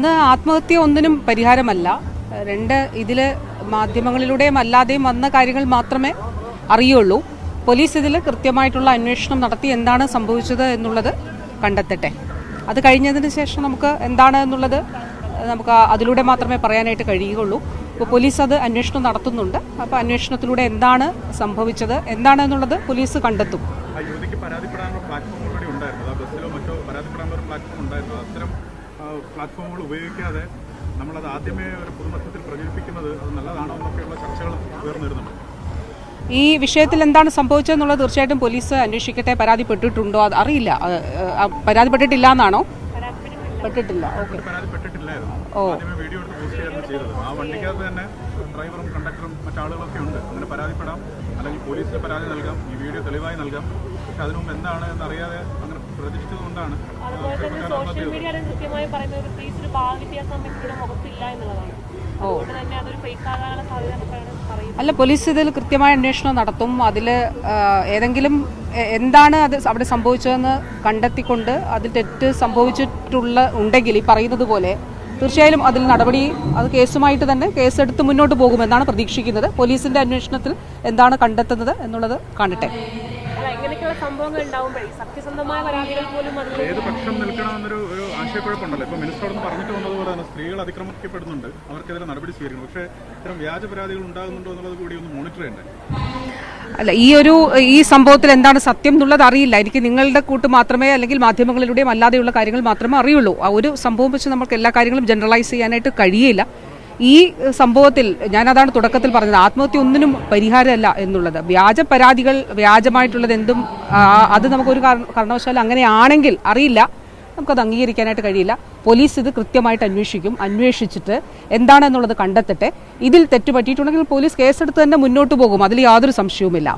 ഒന്ന് ആത്മഹത്യ ഒന്നിനും പരിഹാരമല്ല. രണ്ട്, ഇതിൽ മാധ്യമങ്ങളിലൂടെയും അല്ലാതെയും വന്ന കാര്യങ്ങൾ മാത്രമേ അറിയുള്ളൂ. പോലീസ് ഇതിൽ കൃത്യമായിട്ടുള്ള അന്വേഷണം നടത്തി എന്താണ് സംഭവിച്ചത് എന്നുള്ളത് കണ്ടെത്തട്ടെ. അത് കഴിഞ്ഞതിന് ശേഷം നമുക്ക് എന്താണ് എന്നുള്ളത് നമുക്ക് അതിലൂടെ മാത്രമേ പറയാനായിട്ട് കഴിയുകയുള്ളൂ. ഇപ്പോൾ പോലീസ് അത് അന്വേഷണം നടത്തുന്നുണ്ട്. അപ്പോൾ അന്വേഷണത്തിലൂടെ എന്താണ് സംഭവിച്ചത് എന്താണ് എന്നുള്ളത് പോലീസ് കണ്ടെത്തും. പ്ലാറ്റ്ഫോമുകൾ ഉപയോഗിക്കാതെ നമ്മളത് ആദ്യമേ ഒരു പൊതുമധ്യത്തിൽ പ്രചരിപ്പിക്കുന്നത് അത് നല്ലതാണോ എന്നൊക്കെയുള്ള ചർച്ചകൾ ഉയർന്നിരുന്നുണ്ട്. ഈ വിഷയത്തിൽ എന്താണ് സംഭവിച്ചതെന്നുള്ളത് തീർച്ചയായിട്ടും പോലീസ് അന്വേഷിക്കട്ടെ. പരാതിപ്പെട്ടിട്ടുണ്ടോ അത് അറിയില്ല. പരാതിപ്പെട്ടിട്ടില്ല എന്നാണോ? പെട്ടിട്ടില്ല. ഓക്കെ, പരാതിപ്പെട്ടിട്ടില്ലായിരുന്നു. ആദ്യമേ വീഡിയോ എടുത്ത് പോസ്റ്റ് ചെയ്യായിരുന്നു ചെയ്തത്. ആ വണ്ടിക്കകത്ത് തന്നെ ഡ്രൈവറും കണ്ടക്ടറും മറ്റാളുകളൊക്കെ ഉണ്ട്. അങ്ങനെ പരാതിപ്പെടാം, അല്ലെങ്കിൽ പോലീസിന് പരാതി നൽകാം, ഈ വീഡിയോ തെളിവായി നൽകാം. പക്ഷെ അതിനു മുമ്പ് എന്താണ് എന്നറിയാതെ അങ്ങനെ പ്രചരിച്ചതുകൊണ്ടാണ്. അല്ല, പോലീസ് ഇതിൽ കൃത്യമായ അന്വേഷണം നടത്തും. അതിൽ ഏതെങ്കിലും എന്താണ് അത് അവിടെ സംഭവിച്ചതെന്ന് കണ്ടെത്തിക്കൊണ്ട് അതിൽ തെറ്റ് ഉണ്ടെങ്കിൽ ഈ പറയുന്നത് പോലെ തീർച്ചയായും അതിൽ നടപടി, അത് കേസുമായിട്ട് തന്നെ കേസെടുത്ത് മുന്നോട്ട് പോകുമെന്നാണ് പ്രതീക്ഷിക്കുന്നത്. പോലീസിന്റെ അന്വേഷണത്തിൽ എന്താണ് കണ്ടെത്തുന്നത് എന്നുള്ളത് കാണട്ടെ. ഏത് പക്ഷം നിൽക്കണമെന്നൊരു ആശയക്കുഴപ്പമുണ്ടല്ലോ. ഇപ്പോൾ മിനിസ്റ്ററോടൊന്ന് പറഞ്ഞിട്ട് വന്നതുപോലെ തന്നെ സ്ത്രീകൾ അതിക്രമിക്കപ്പെടുന്നുണ്ട്, അവർക്കെതിരെ നടപടി സ്വീകരിക്കണം. പക്ഷേ ഇത്തരം വ്യാജ പരാതികൾ ഉണ്ടാകുന്നുണ്ടോ എന്നുള്ളത് കൂടി ഒന്ന് മോണിറ്റർ ചെയ്യണ്ടേ? അല്ല, ഈ സംഭവത്തിൽ എന്താണ് സത്യം എന്നുള്ളത് അറിയില്ല. എനിക്ക് നിങ്ങളുടെ കൂട്ട് മാത്രമേ, അല്ലെങ്കിൽ മാധ്യമങ്ങളിലൂടെയും അല്ലാതെയുള്ള കാര്യങ്ങൾ മാത്രമേ അറിയുള്ളൂ. ആ ഒരു സംഭവം വെച്ച് നമുക്ക് എല്ലാ കാര്യങ്ങളും ജനറലൈസ് ചെയ്യാനായിട്ട് കഴിയില്ല. ഈ സംഭവത്തിൽ ഞാനതാണ് തുടക്കത്തിൽ പറഞ്ഞത്, ആത്മഹത്യ ഒന്നിനും പരിഹാരമല്ല എന്നുള്ളത്. വ്യാജ പരാതികൾ, വ്യാജമായിട്ടുള്ളത് എന്തും അത് നമുക്കൊരു കാരണവശാലും അങ്ങനെയാണെങ്കിൽ അറിയില്ല, നമുക്കത് അംഗീകരിക്കാനായിട്ട് കഴിയില്ല. പോലീസ് ഇത് കൃത്യമായിട്ട് അന്വേഷിച്ചിട്ട് എന്താണെന്നുള്ളത് കണ്ടെത്തട്ടെ. ഇതിൽ തെറ്റുപറ്റിയിട്ടുണ്ടെങ്കിൽ പോലീസ് കേസെടുത്ത് തന്നെ മുന്നോട്ട് പോകും. അതിൽ യാതൊരു സംശയവുമില്ല.